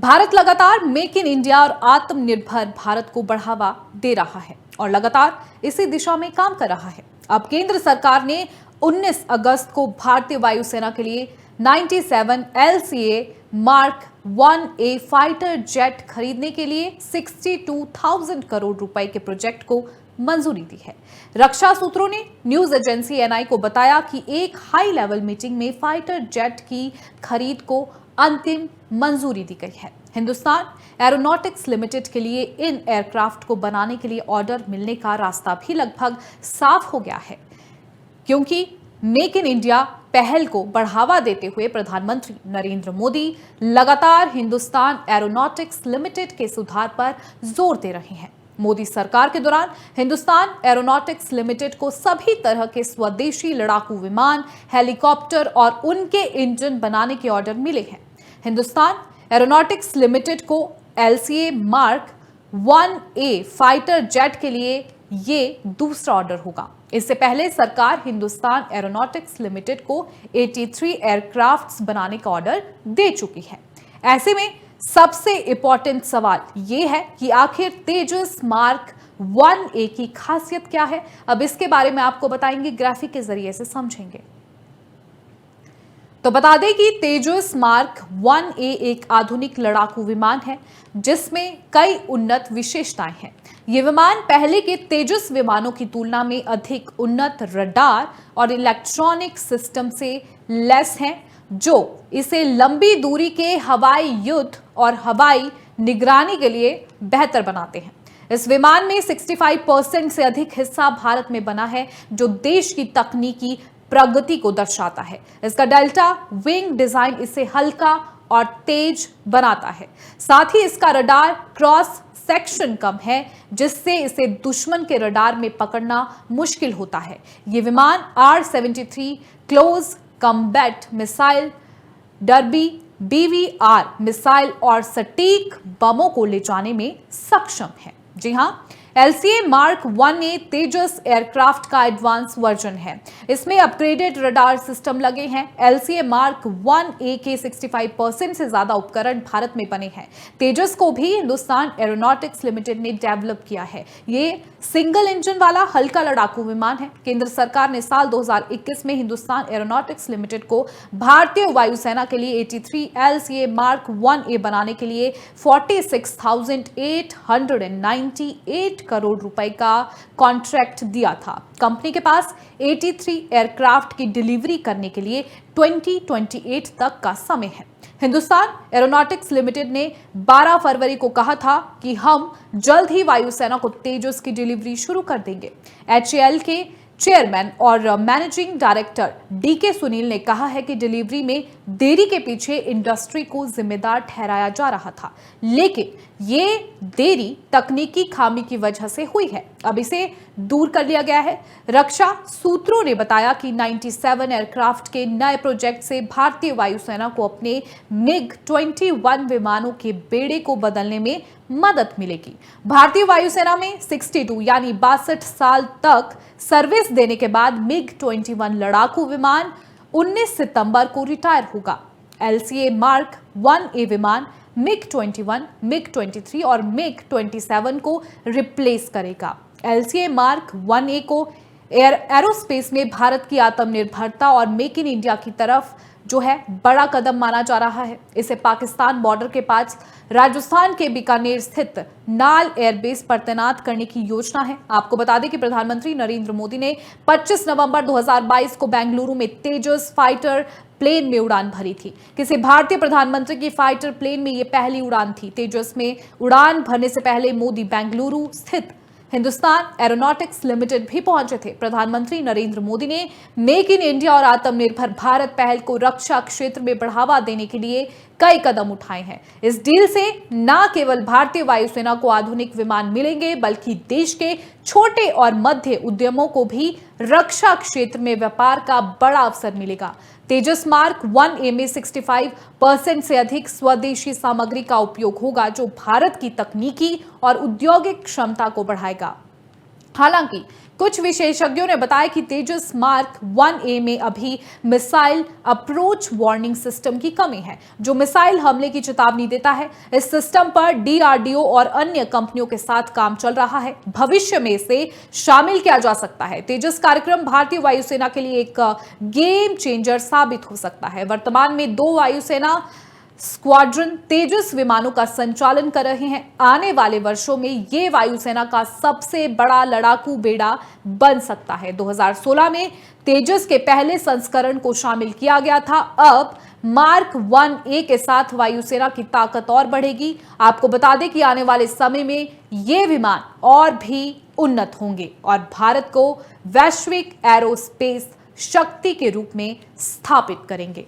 भारत लगातार make in India और आत्मनिर्भर भारत को बढ़ावा दे रहा है और लगातार इसी दिशा में काम कर रहा है। अब केंद्र सरकार ने 19 अगस्त को भारतीय वायुसेना के लिए 97 LCA mark 1A fighter jet खरीदने के लिए 62,000 करोड़ रुपए के प्रोजेक्ट को मंजूरी दी है। रक्षा सूत्रों ने न्यूज एजेंसी एनआई को बताया कि एक हाई लेवल मीटिंग में फाइटर जेट की खरीद को अंतिम मंजूरी दी गई है। हिंदुस्तान एरोनॉटिक्स लिमिटेड के लिए इन एयरक्राफ्ट को बनाने के लिए ऑर्डर मिलने का रास्ता भी लगभग साफ हो गया है, क्योंकि मेक इन इंडिया पहल को बढ़ावा देते हुए प्रधानमंत्री नरेंद्र मोदी लगातार हिंदुस्तान एरोनॉटिक्स लिमिटेड के सुधार पर जोर दे रहे हैं। मोदी सरकार के दौरान हिंदुस्तान एरोनॉटिक्स लिमिटेड को सभी तरह के स्वदेशी लड़ाकू विमान, हेलीकॉप्टर और उनके इंजन बनाने के ऑर्डर मिले हैं। हिंदुस्तान एरोनॉटिक्स लिमिटेड को LCA mark 1A fighter jet के लिए ये दूसरा ऑर्डर होगा। इससे पहले सरकार हिंदुस्तान एरोनॉटिक्स लिमिटेड को 83 एयरक्राफ्ट्स बनाने का ऑर्डर दे चुकी है। ऐसे में सबसे इंपॉर्टेंट सवाल यह है कि आखिर तेजस मार्क 1A की खासियत क्या है। अब इसके बारे में आपको बताएंगे, ग्राफिक के जरिए से समझेंगे। तो बता दें कि तेजस मार्क 1A एक आधुनिक लड़ाकू विमान है जिसमें कई उन्नत विशेषताएं हैं। ये विमान पहले के तेजस विमानों की तुलना में अधिक उन्नत रडार और इलेक्ट्रॉनिक सिस्टम से लैस हैं, जो इसे लंबी दूरी के हवाई युद्ध और हवाई निगरानी के लिए बेहतर बनाते हैं। इस विमान में 65% से अधिक हिस्सा भारत में बना है, जो देश की तकनीकी प्रगति को दर्शाता है। इसका डेल्टा विंग डिजाइन इसे हल्का और तेज बनाता है। साथ ही इसका रडार क्रॉस सेक्शन कम है, जिससे इसे दुश्मन के रडार में पकड़ना मुश्किल होता है। ये विमान R-73 close combat missile, derby BVR missile और सटीक बमों को ले जाने में सक्षम है। जी हां, LCA मार्क 1A तेजस एयरक्राफ्ट का एडवांस वर्जन है। इसमें अपग्रेडेड रडार सिस्टम लगे हैं। LCA मार्क 1A के 65% से ज्यादा उपकरण भारत में बने हैं। तेजस को भी हिंदुस्तान एरोनॉटिक्स लिमिटेड ने डेवलप किया है। ये सिंगल इंजन वाला हल्का लड़ाकू विमान है। केंद्र सरकार ने साल 2021 में हिंदुस्तान एरोनॉटिक्स लिमिटेड को भारतीय वायुसेना के लिए 83 LCA मार्क 1A बनाने के लिए 46,898 करोड़ रुपए का कॉन्ट्रैक्ट दिया था। कंपनी के पास 83 एयरक्राफ्ट की डिलीवरी करने के लिए 2028 तक का समय है। हिंदुस्तान एरोनॉटिक्स लिमिटेड ने 12 फरवरी को कहा था कि हम जल्द ही वायुसेना को तेजस की डिलीवरी शुरू कर देंगे। HAL के चेयरमैन और मैनेजिंग डायरेक्टर DK सुनील ने कहा है कि डिलीवरी में देरी के पीछे इंडस्ट्री को जिम्मेदार ठहराया जा रहा था, लेकिन ये देरी तकनीकी खामी की वजह से हुई है। अब इसे दूर कर लिया गया है। रक्षा सूत्रों ने बताया कि 97 एयरक्राफ्ट के नए प्रोजेक्ट से भारतीय वायुसेना को अपने MiG-21 विमानों के बेड़े को बदलने में मदद मिलेगी। भारतीय वायुसेना में 62 यानी 62 साल तक सर्विस देने के बाद MiG-21 लड़ाकू विमान 19 सितंबर को रिटायर होगा। LCA मार्क 1A विमान MiG-21, MiG-23 और MiG-27 को रिप्लेस करेगा। LCA मार्क 1A को एरोस्पेस में भारत की आत्मनिर्भरता और मेक इन इंडिया की तरफ जो है बड़ा कदम माना जा रहा है। इसे पाकिस्तान बॉर्डर के पास राजस्थान के बीकानेर स्थित नाल एयरबेस पर तैनात करने की योजना है। आपको बता दें कि प्रधानमंत्री नरेंद्र मोदी ने 25 नवंबर 2022 को बेंगलुरु में तेजस फाइटर प्लेन में उड़ान भरी थी। किसी भारतीय प्रधानमंत्री की फाइटर प्लेन में यह पहली उड़ान थी। तेजस में उड़ान भरने से पहले मोदी बेंगलुरु स्थित हिंदुस्तान एरोनॉटिक्स लिमिटेड भी पहुंचे थे। प्रधानमंत्री नरेंद्र मोदी ने मेक इन इंडिया और आत्मनिर्भर भारत पहल को रक्षा क्षेत्र में बढ़ावा देने के लिए कई कदम उठाए हैं। इस डील से न केवल भारतीय वायुसेना को आधुनिक विमान मिलेंगे, बल्कि देश के छोटे और मध्य उद्यमों को भी रक्षा क्षेत्र में व्यापार का बड़ा अवसर मिलेगा। तेजस मार्क 1A में 65% से अधिक स्वदेशी सामग्री का उपयोग होगा, जो भारत की तकनीकी और औद्योगिक क्षमता को बढ़ाएगा। हालांकि कुछ विशेषज्ञों ने बताया कि तेजस मार्क 1A में अभी मिसाइल अप्रोच वार्निंग सिस्टम की कमी है, जो मिसाइल हमले की चेतावनी देता है। इस सिस्टम पर डीआरडीओ और अन्य कंपनियों के साथ काम चल रहा है। भविष्य में इसे शामिल किया जा सकता है। तेजस कार्यक्रम भारतीय वायुसेना के लिए एक गेम चेंजर साबित हो सकता है। वर्तमान में 2 वायुसेना स्क्वाड्रन तेजस विमानों का संचालन कर रहे हैं। आने वाले वर्षों में ये वायुसेना का सबसे बड़ा लड़ाकू बेड़ा बन सकता है। 2016 में तेजस के पहले संस्करण को शामिल किया गया था। अब मार्क 1A के साथ वायुसेना की ताकत और बढ़ेगी। आपको बता दें कि आने वाले समय में ये विमान और भी उन्नत होंगे और भारत को वैश्विक एरोस्पेस शक्ति के रूप में स्थापित करेंगे।